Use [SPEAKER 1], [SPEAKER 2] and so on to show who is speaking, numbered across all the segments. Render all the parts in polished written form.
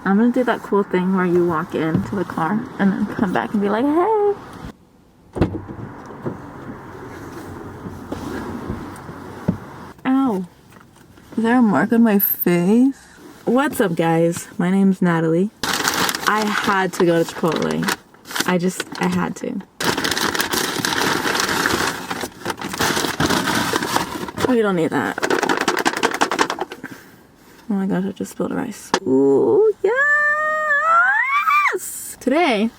[SPEAKER 1] I'm gonna do that cool thing where you walk into the car and then come back and be like, hey. Ow. Is there a mark on my face? What's up, guys? My name's Natalie. I had to go to Chipotle. I had to. Oh, you don't need that. Oh my gosh, I just spilled rice. Ooh, yes! Today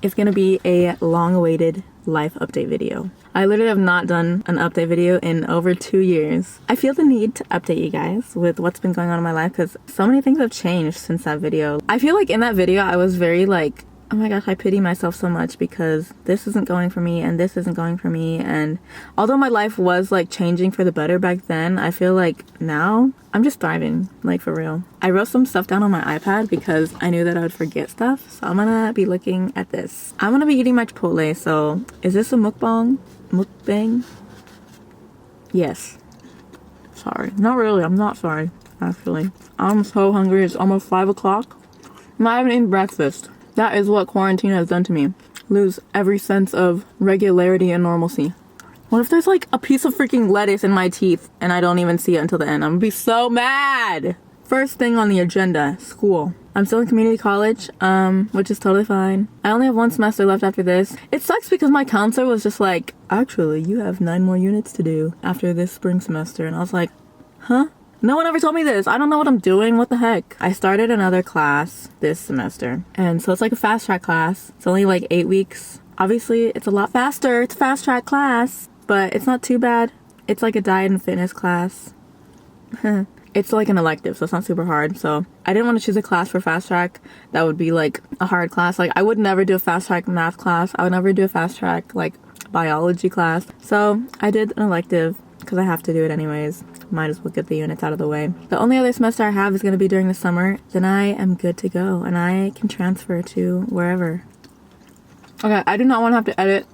[SPEAKER 1] is gonna be a long-awaited life update video. I literally have not done an update video in over 2 years. I feel the need to update you guys with what's been going on in my life because so many things have changed since that video. I feel like in that video I was very like, oh my gosh, I pity myself so much because this isn't going for me and this isn't going for me. And although my life was like changing for the better back then, I feel like now I'm just thriving, like for real. I wrote some stuff down on my iPad because I knew that I would forget stuff. So I'm gonna be looking at this. I'm gonna be eating my Chipotle. So is this a mukbang? Mukbang? Yes. Sorry. Not really. I'm not sorry, actually. I'm so hungry. It's almost 5 o'clock. I'm not even eating breakfast. That is what quarantine has done to me. Lose every sense of regularity and normalcy. What if there's like a piece of freaking lettuce in my teeth and I don't even see it until the end? I'm gonna be so mad. First thing on the agenda, school. I'm still in community college, which is totally fine. I only have 1 semester left after this. It sucks because my counselor was just like, actually, you have 9 more units to do after this spring semester. And I was like, huh? No one ever told me this. I don't know what I'm doing. What the heck? I started another class this semester. And so it's like a fast track class. It's only like 8 weeks. Obviously, it's a lot faster. It's a fast track class, but it's not too bad. It's like a diet and fitness class. It's like an elective, so it's not super hard. So I didn't want to choose a class for fast track that would be like a hard class. Like I would never do a fast track math class. I would never do a fast track like biology class. So I did an elective because I have to do it anyways. Might as well get the units out of the way. The only other semester I have is going to be during the summer. Then I am good to go and I can transfer to wherever. Okay, I do not want to have to edit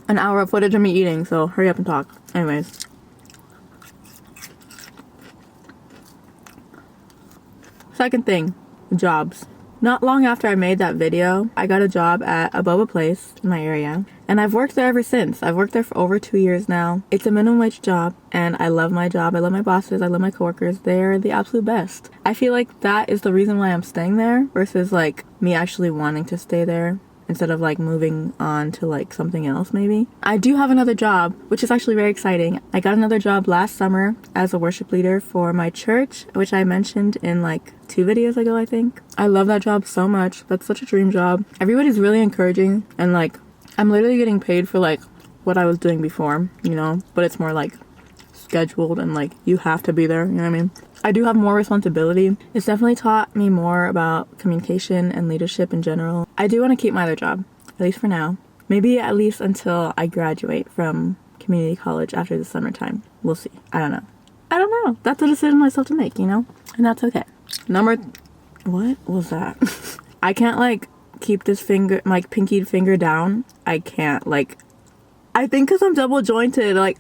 [SPEAKER 1] an hour of footage of me eating, so hurry up and talk. Anyways. Second thing, jobs. Not long after I made that video, I got a job at a boba place in my area. And I've worked there ever since. I've worked there for over 2 years now. It's a minimum wage job and I love my job. I love my bosses. I love my coworkers. They're the absolute best. I feel like that is the reason why I'm staying there versus like me actually wanting to stay there instead of like moving on to like something else maybe. I do have another job, which is actually very exciting. I got another job last summer as a worship leader for my church, which I mentioned in like 2 videos ago, I think. I love that job so much. That's such a dream job. Everybody's really encouraging and like I'm literally getting paid for like what I was doing before, you know, but it's more like scheduled and like you have to be there, you know what I mean? I do have more responsibility. It's definitely taught me more about communication and leadership in general. I do want to keep my other job, at least for now. Maybe at least until I graduate from community college after the summertime. We'll see. I don't know. That's a decision myself to make, you know? And that's okay. What was that? I can't like keep this finger, my pinky finger down. I can't like, I think because I'm double jointed, like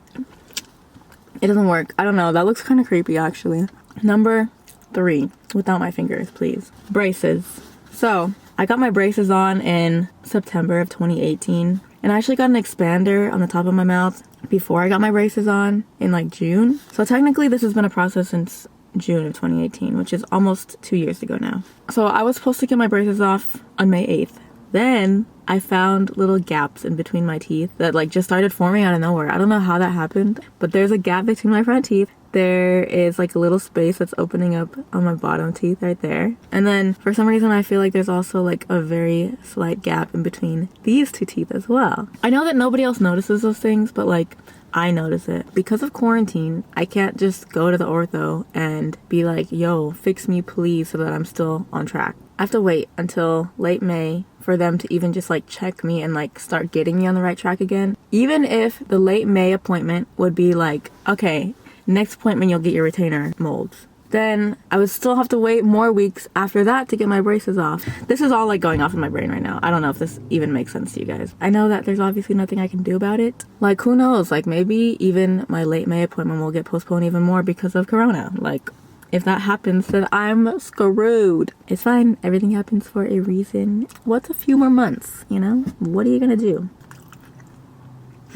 [SPEAKER 1] it doesn't work. I don't know. That looks kind of creepy actually. Number 3, without my fingers, please. Braces. So I got my braces on in September of 2018. And I actually got an expander on the top of my mouth before I got my braces on in like June. So technically this has been a process since June of 2018, which is almost 2 years ago now. So I was supposed to get my braces off on May 8th. Then I found little gaps in between my teeth that like just started forming out of nowhere. I don't know how that happened, but there's a gap between my front teeth. There is like a little space that's opening up on my bottom teeth right there. And then for some reason I feel like there's also like a very slight gap in between these 2 teeth as well. I know that nobody else notices those things, but like I notice it. Because of quarantine, I can't just go to the ortho and be like, yo, fix me please so that I'm still on track. I have to wait until late May for them to even just like check me and like start getting me on the right track again. Even if the late May appointment would be like, okay, next appointment you'll get your retainer molds, then I would still have to wait more weeks after that to get my braces off. This is all like going off in my brain right now. I don't know if this even makes sense to you guys. I know that there's obviously nothing I can do about it. Like who knows, like maybe even my late May appointment will get postponed even more because of Corona. Like If that happens, then I'm screwed. It's fine. Everything happens for a reason. What's a few more months, you know? What are you gonna do?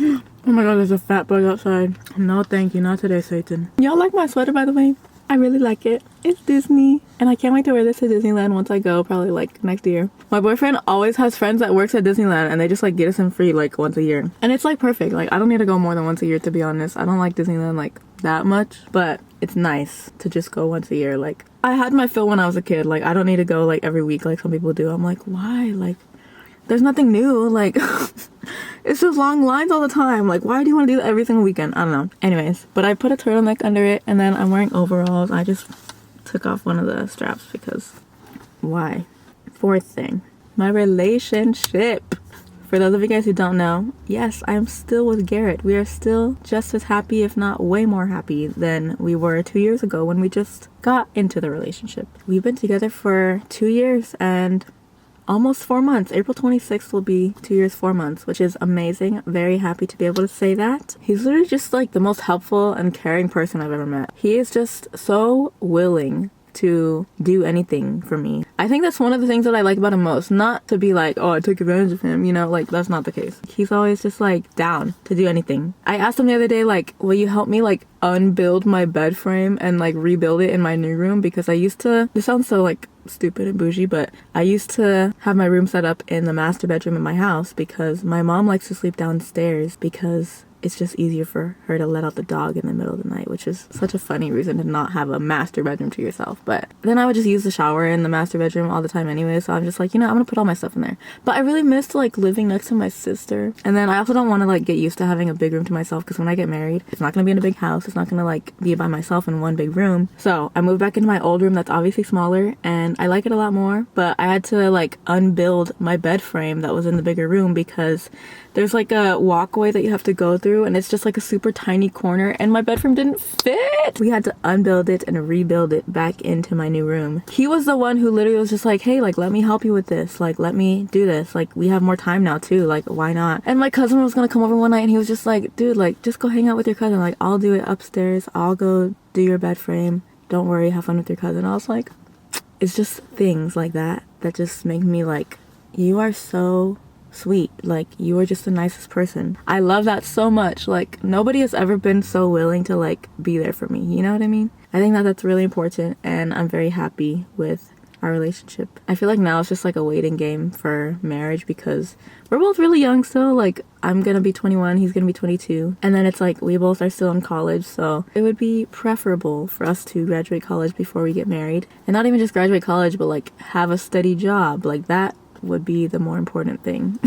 [SPEAKER 1] Oh my god, there's a fat bug outside. No thank you, not today, Satan. Y'all like my sweater, by the way? I really like it. It's Disney. And I can't wait to wear this to Disneyland once I go, probably like next year. My boyfriend always has friends that works at Disneyland and they just like get us in free like once a year. And it's like perfect. Like I don't need to go more than once a year, to be honest. I don't like Disneyland like that much, but it's nice to just go once a year. Like I had my fill when I was a kid. Like I don't need to go like every week like some people do. I'm like, why? Like there's nothing new. Like it's just long lines all the time. Like why do you want to do that every single weekend? I don't know. Anyways, but I put a turtleneck under it and then I'm wearing overalls. I just took off one of the straps because why? Fourth thing, my relationship. For those of you guys who don't know, yes, I'm still with Garrett. We are still just as happy, if not way more happy than we were 2 years ago when we just got into the relationship. We've been together for 2 years and almost 4 months. April 26th will be 2 years, 4 months, which is amazing. Very happy to be able to say that. He's literally just like the most helpful and caring person I've ever met. He is just so willing to do anything for me. I think that's one of the things that I like about him most. Not to be like, oh, I took advantage of him, you know, like that's not the case. He's always just like down to do anything. I asked him the other day, like, will you help me like unbuild my bed frame and like rebuild it in my new room? Because I used to, this sounds so like stupid and bougie, but I used to have my room set up in the master bedroom in my house because my mom likes to sleep downstairs because it's just easier for her to let out the dog in the middle of the night, which is such a funny reason to not have a master bedroom to yourself. But then I would just use the shower in the master bedroom all the time anyway, so I'm just like, you know, I'm gonna put all my stuff in there. But I really missed like living next to my sister, and then I also don't want to like get used to having a big room to myself because when I get married, it's not gonna be in a big house. It's not gonna like be by myself in one big room. So I moved back into my old room that's obviously smaller, and I like it a lot more. But I had to like unbuild my bed frame that was in the bigger room because there's like a walkway that you have to go through and it's just like a super tiny corner and my bedroom didn't fit. We had to unbuild it and rebuild it back into my new room. He was the one who literally was just like, hey, like let me help you with this, like let me do this, like we have more time now too, like why not? And my cousin was gonna come over one night and he was just like, dude, like just go hang out with your cousin, like I'll do it upstairs, I'll go do your bed frame, don't worry, have fun with your cousin. I was like, it's just things like that that just make me like, you are so sweet, like you are just the nicest person. I love that so much. Like nobody has ever been so willing to like be there for me, you know what I mean? I think that that's really important and I'm very happy with our relationship. I feel like now it's just like a waiting game for marriage because we're both really young still. Like I'm gonna be 21, he's gonna be 22, and then it's like we both are still in college, so it would be preferable for us to graduate college before we get married, and not even just graduate college but like have a steady job. Like that would be the more important thing.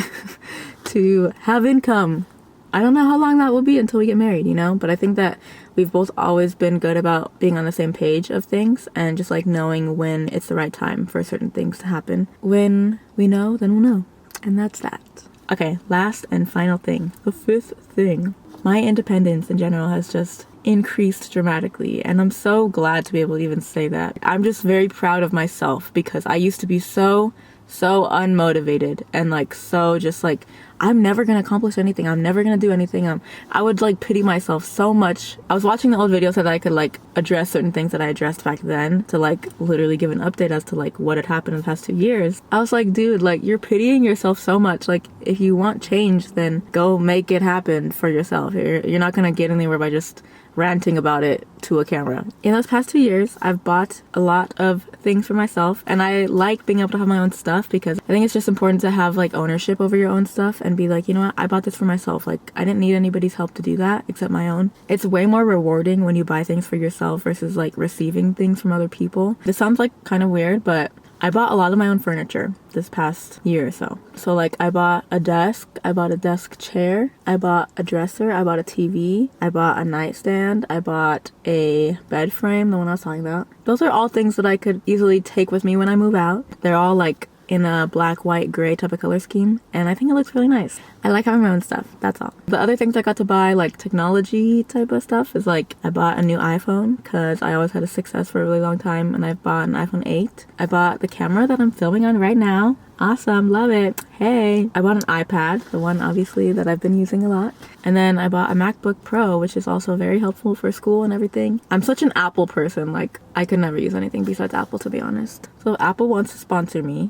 [SPEAKER 1] To have income. I don't know how long that will be until we get married, you know, but I think that we've both always been good about being on the same page of things and just like knowing when it's the right time for certain things to happen. When we know, then we'll know. And that's that. Okay, last and final thing. The fifth thing. My independence in general has just increased dramatically, and I'm so glad to be able to even say that. I'm just very proud of myself because I used to be so unmotivated and like so just like, I'm never gonna accomplish anything, I'm never gonna do anything. I would like pity myself so much. I was watching the old videos so that I could like address certain things that I addressed back then, to like literally give an update as to like what had happened in the past 2 years. I was like, dude, like you're pitying yourself so much. Like if you want change, then go make it happen for yourself. You're not gonna get anywhere by just ranting about it to a camera. In those past 2 years, I've bought a lot of things for myself, and I like being able to have my own stuff because I think it's just important to have like ownership over your own stuff and be like, you know what, I bought this for myself. Like I didn't need anybody's help to do that except my own. It's way more rewarding when you buy things for yourself versus like receiving things from other people. This sounds like kind of weird, but I bought a lot of my own furniture this past year or so. So like I bought a desk, I bought a desk chair, I bought a dresser, I bought a TV, I bought a nightstand, I bought a bed frame, the one I was talking about. Those are all things that I could easily take with me when I move out. They're all like in a black, white, gray type of color scheme, and I think it looks really nice. I like having my own stuff, that's all. The other things I got to buy, like technology type of stuff, is like I bought a new iPhone because I always had a 6S for a really long time, and I've bought an iPhone 8. I bought the camera that I'm filming on right now. Awesome, love it. Hey, I bought an iPad, the one obviously that I've been using a lot. And then I bought a MacBook Pro, which is also very helpful for school and everything. I'm such an Apple person, like I could never use anything besides Apple, to be honest. So if Apple wants to sponsor me,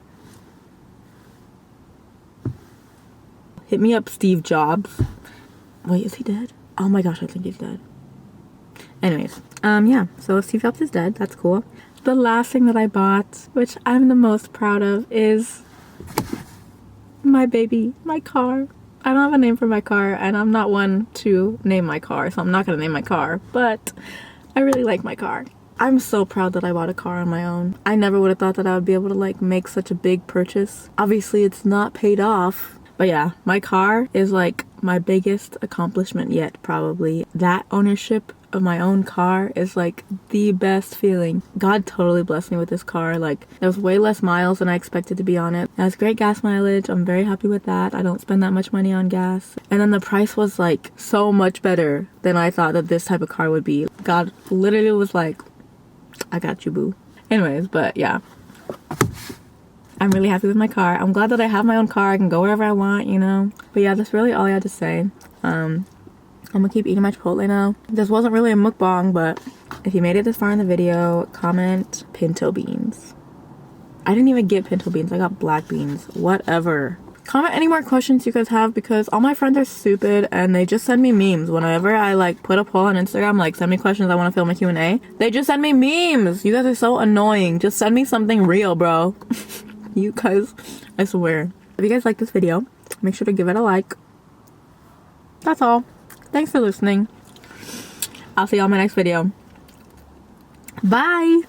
[SPEAKER 1] hit me up, Steve Jobs. Wait, is he dead? Oh my gosh, I think he's dead. Anyways, yeah, so Steve Jobs is dead, that's cool. The last thing that I bought, which I'm the most proud of, is my baby, my car. I don't have a name for my car, and I'm not one to name my car, so I'm not gonna name my car, but I really like my car. I'm so proud that I bought a car on my own. I never would have thought that I would be able to like make such a big purchase. Obviously it's not paid off, but yeah, my car is like my biggest accomplishment yet, probably. That ownership of my own car is like the best feeling. God totally blessed me with this car. Like, there was way less miles than I expected to be on it. It has great gas mileage. I'm very happy with that. I don't spend that much money on gas. And then the price was like so much better than I thought that this type of car would be. God literally was like, I got you, boo. Anyways, but yeah, I'm really happy with my car. I'm glad that I have my own car. I can go wherever I want, you know. But yeah, that's really all I had to say. I'm gonna keep eating my chipotle now. This wasn't really a mukbang, but if you made it this far in the video, comment pinto beans. I didn't even get pinto beans, I got black beans. Whatever. Comment any more questions you guys have, because all my friends are stupid and they just send me memes. Whenever I like put a poll on Instagram, like send me questions, I want to film a Q&A, they just send me memes. You guys are so annoying. Just send me something real, bro. You guys, I swear. If you guys like this video, make sure to give it a like. That's all. Thanks for listening. I'll see y'all in my next video. Bye.